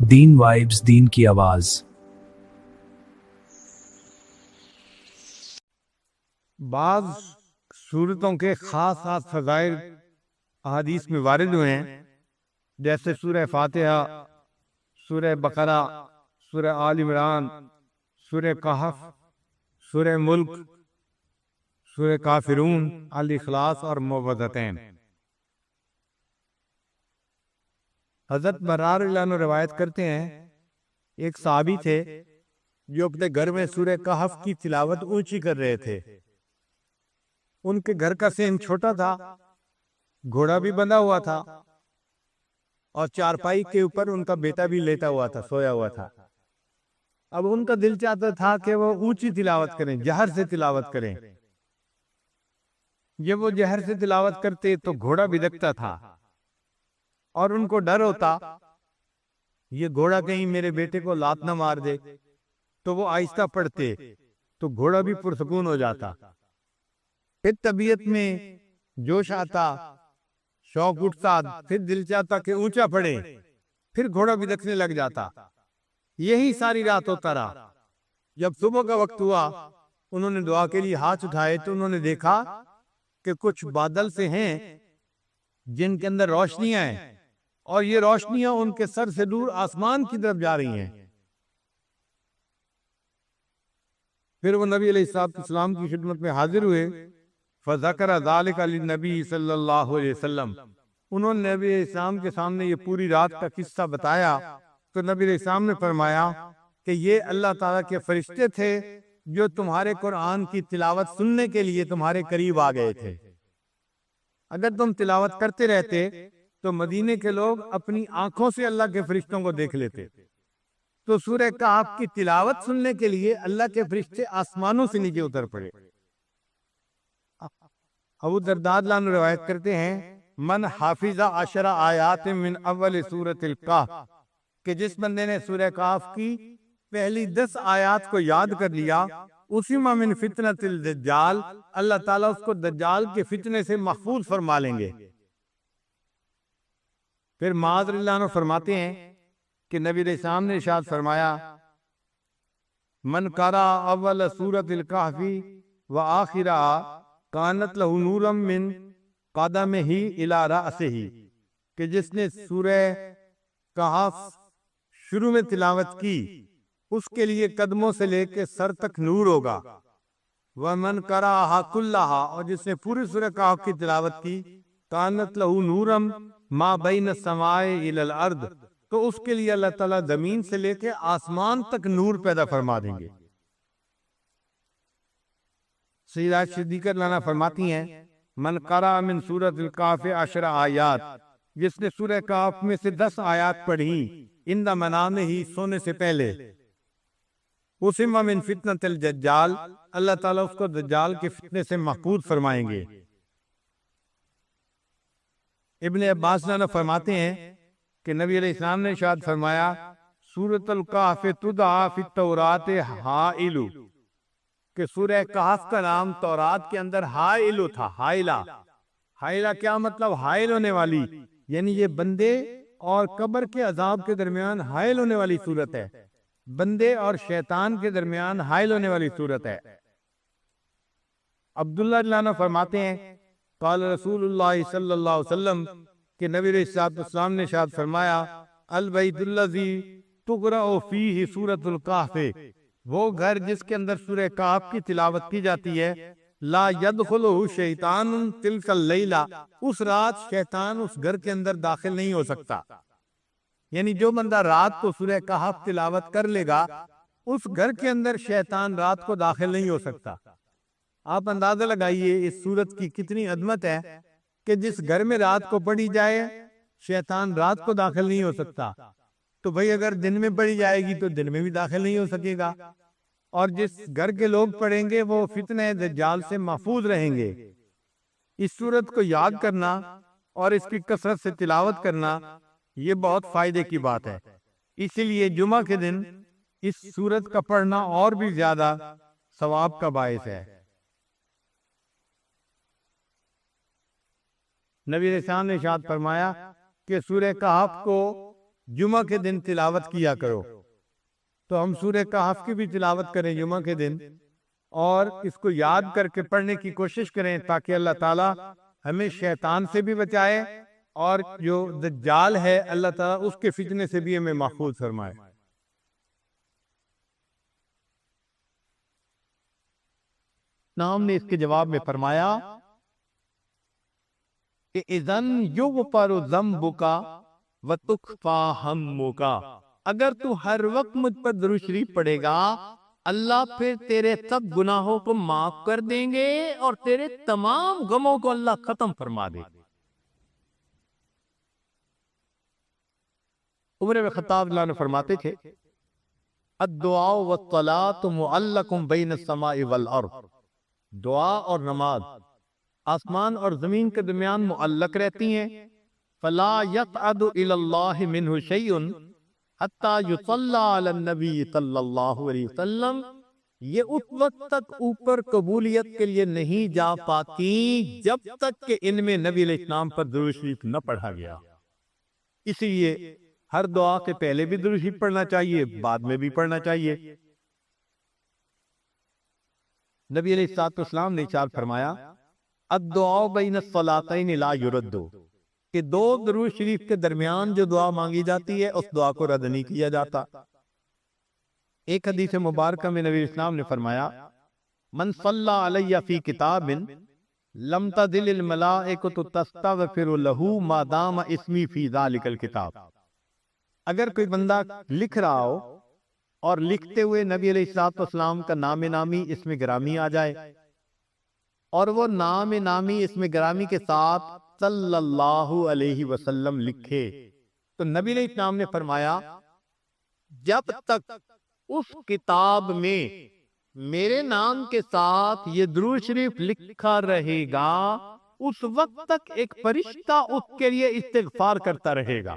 دین vibes, دین کی آواز۔ بعض صورتوں کے خاص خاص فضائل احادیث میں وارد ہوئے ہیں، جیسے سورہ فاتحہ، سورہ بقرہ، سورہ آل عمران، سورہ کہف، سورہ ملک، سورہ کافرون، الاخلاص اور موعظتین۔ حضرت برار اللہ عنہ روایت کرتے ہیں، ایک صحابی تھے جو اپنے گھر میں سورہ کہف کی تلاوت اونچی کر رہے تھے۔ ان کے گھر کا صحن چھوٹا تھا، گھوڑا بھی بندھا ہوا تھا، اور چارپائی کے اوپر ان کا بیٹا بھی لیٹا ہوا تھا، سویا ہوا تھا۔ اب ان کا دل چاہتا تھا کہ وہ اونچی تلاوت کریں، جہر سے تلاوت کریں۔ جب وہ جہر سے تلاوت کرتے تو گھوڑا بدکتا تھا، اور ان کو ڈر ہوتا یہ گھوڑا کہیں میرے بیٹے کو لات نہ مار دے، تو وہ آہستہ پڑھتے تو گھوڑا بھی پرسکون ہو جاتا۔ پھر طبیعت میں جوش آتا، شوق اٹھتا، پھر دل چاہتا کہ اونچا پڑھے، پھر گھوڑا بدکنے لگ جاتا۔ یہی ساری رات ہوتا رہا۔ جب صبح کا وقت ہوا، انہوں نے دعا کے لیے ہاتھ اٹھائے تو انہوں نے دیکھا کہ کچھ بادل سے ہیں جن کے اندر روشنیاں ہیں، اور یہ روشنیاں ان کے سر سے دور آسمان کی طرف جا رہی ہیں۔ پھر وہ نبی علیہ السلام کی خدمت میں حاضر ہوئے، فذکر ذلک للنبی صلی اللہ علیہ وسلم۔ انہوں نے نبی علیہ السلام کے سامنے یہ پوری رات کا قصہ بتایا، تو نبی علیہ السلام نے فرمایا کہ یہ اللہ تعالیٰ کے فرشتے تھے جو تمہارے قرآن کی تلاوت سننے کے لیے تمہارے قریب آ گئے تھے۔ اگر تم تلاوت کرتے رہتے تو مدینے کے لوگ اپنی آنکھوں سے اللہ کے فرشتوں کو دیکھ لیتے۔ تو سورہ کہف کی تلاوت سننے کے لیے اللہ کے فرشتے آسمانوں سے نیچے اتر پڑے۔ ابو درداء رضی اللہ عنہ روایت کرتے ہیں، من حافظ 10 آیات من اول سورۃ الکہف، کہ جس بندے نے سورہ کہف کی پہلی 10 آیات کو یاد کر لیا، اسی من فتنۃ الدجال، اللہ تعالیٰ اس کو دجال کے فتنے سے محفوظ فرما لیں گے۔ پھر معاذ رضی اللہ عنہ فرماتے ہیں کہ نبی علیہ السلام نے ارشاد فرمایا، من قرأ اول سورۃ الکہف وآخرها کانت لہ نورا من قدمہ الی رأسہ، کہ جس نے سورہ کہف شروع میں تلاوت کی اس کے لیے قدموں سے لے کے سر تک نور ہوگا۔ ومن قرأہا کلہا، اور جس نے پوری سورہ کہف کی تلاوت کی، کانت لہ نورا ما بین السماء الی الارض، تو اس کے لیے اللہ تعالیٰ زمین سے لے کے آسمان تک نور پیدا فرما دیں گے۔ سیدہ صدیقہ لانا فرماتی ہیں، من قرأ من سورۃ الکہف 10 آیات، جس نے سورہ کہف میں سے 10 آیات پڑھی، عند منامہ، سونے سے پہلے، اسم من فتنۃ الدجال، اللہ تعالیٰ اس کو دجال کے فتنے سے محفوظ فرمائیں گے۔ ابن عباس لانا فرماتے ہیں کہ نبی علیہ السلام نے ارشاد فرمایا، سورۃ الکہف تدعی فی التوراۃ حائل، کہ سورہ کہف کا نام تورات کے اندر حائل تھا۔ حائلہ کیا مطلب؟ حائل ہونے والی، یعنی یہ بندے اور قبر کے عذاب کے درمیان حائل ہونے والی صورت ہے، بندے اور شیطان کے درمیان حائل ہونے والی صورت ہے۔ عبداللہ رضی اللہ عنہ فرماتے ہیں، قال رسول اللہ صلی اللہ علیہ وسلم، کہ نبی علیہ السلام نے ارشاد فرمایا، البیت الذی تقرأ فیہ سورۃ الکہف، وہ گھر جس کے اندر سورہ کہف کی تلاوت کی جاتی ہے، لا یدخلہ شیطان تلک اللیلہ، اس رات شیطان اس گھر کے اندر داخل نہیں ہو سکتا۔ یعنی جو بندہ رات کو سورہ کہف تلاوت کر لے گا، اس گھر کے اندر شیطان رات کو داخل نہیں ہو سکتا۔ آپ اندازہ لگائیے اس سورت کی کتنی عظمت ہے کہ جس گھر میں رات کو پڑھی جائے شیطان رات کو داخل نہیں ہو سکتا، تو بھئی اگر دن میں پڑھی جائے گی تو دن میں بھی داخل نہیں ہو سکے گا، اور جس گھر کے لوگ پڑھیں گے وہ فتنہ دجال سے محفوظ رہیں گے۔ اس سورت کو یاد کرنا اور اس کی کثرت سے تلاوت کرنا یہ بہت فائدے کی بات ہے، اسی لیے جمعہ کے دن اس سورت کا پڑھنا اور بھی زیادہ ثواب کا باعث ہے۔ نبی علیہ السلام نے ارشاد فرمایا کہ سورہ کہف کو جمعہ کے دن تلاوت کیا کرو۔ تو ہم سورہ کہف کی بھی تلاوت کریں جمعہ کے دن، اور اس کو یاد کر کے پڑھنے کی کوشش کریں تاکہ اللہ تعالیٰ ہمیں شیطان سے بھی بچائے، اور جو دجال ہے اللہ تعالیٰ اس کے فتنے سے بھی ہمیں محفوظ فرمائے۔ نام نے اس کے جواب میں فرمایا کہ اذن یغفر ذنبک وتکفی ہمک، اگر تو ہر وقت مجھ پر درود شریف پڑھے گا اللہ پھر تیرے سب گناہوں کو معاف کر دیں گے اور تیرے تمام غموں کو اللہ ختم فرما دے۔ عمر بن خطاب اللہ عنہ فرماتے تھے الدعاء والصلاة معلق بین السماء والارض، دعا اور نماز آسمان اور زمین کے درمیان معلق رہتی ہیں، فلا یصعد الی اللہ منہ شیء حتی یصلی علی النبی صلی اللہ علیہ وسلم، یہ اس وقت تک اوپر قبولیت کے لیے نہیں جا پاتی جب تک کہ ان میں نبی علیہ السلام پر درود شریف نہ پڑھا گیا۔ اسی لیے ہر دعا کے پہلے بھی درود شریف پڑھنا چاہیے، بعد میں بھی پڑھنا چاہیے۔ نبی علیہ السلام نے ارشاد فرمایا الدعاء بین الصلاتین لا یرد، کہ دو درود شریف کے درمیان جو دعا مانگی جاتی ہے اس دعا کو رد نہیں کیا جاتا۔ ایک حدیث مبارکہ میں نبی اسلام نے فرمایا من صلی علی فی کتاب لم تزل الملائکۃ تستغفر له ما دام اسمی فی ذلک الکتاب، اگر کوئی بندہ لکھ رہا ہو اور لکھتے ہوئے نبی علیہ السلام کا نام نامی اس میں گرامی آ جائے، اور وہ نام نامی اس میں گرامی کے ساتھ صلی اللہ علیہ وسلم لکھے، تو نبی علیہ السلام نے فرمایا جب تک اس کتاب میں میرے نام کے ساتھ یہ درود شریف لکھا رہے گا اس وقت تک ایک فرشتہ اس کے لیے استغفار کرتا رہے گا۔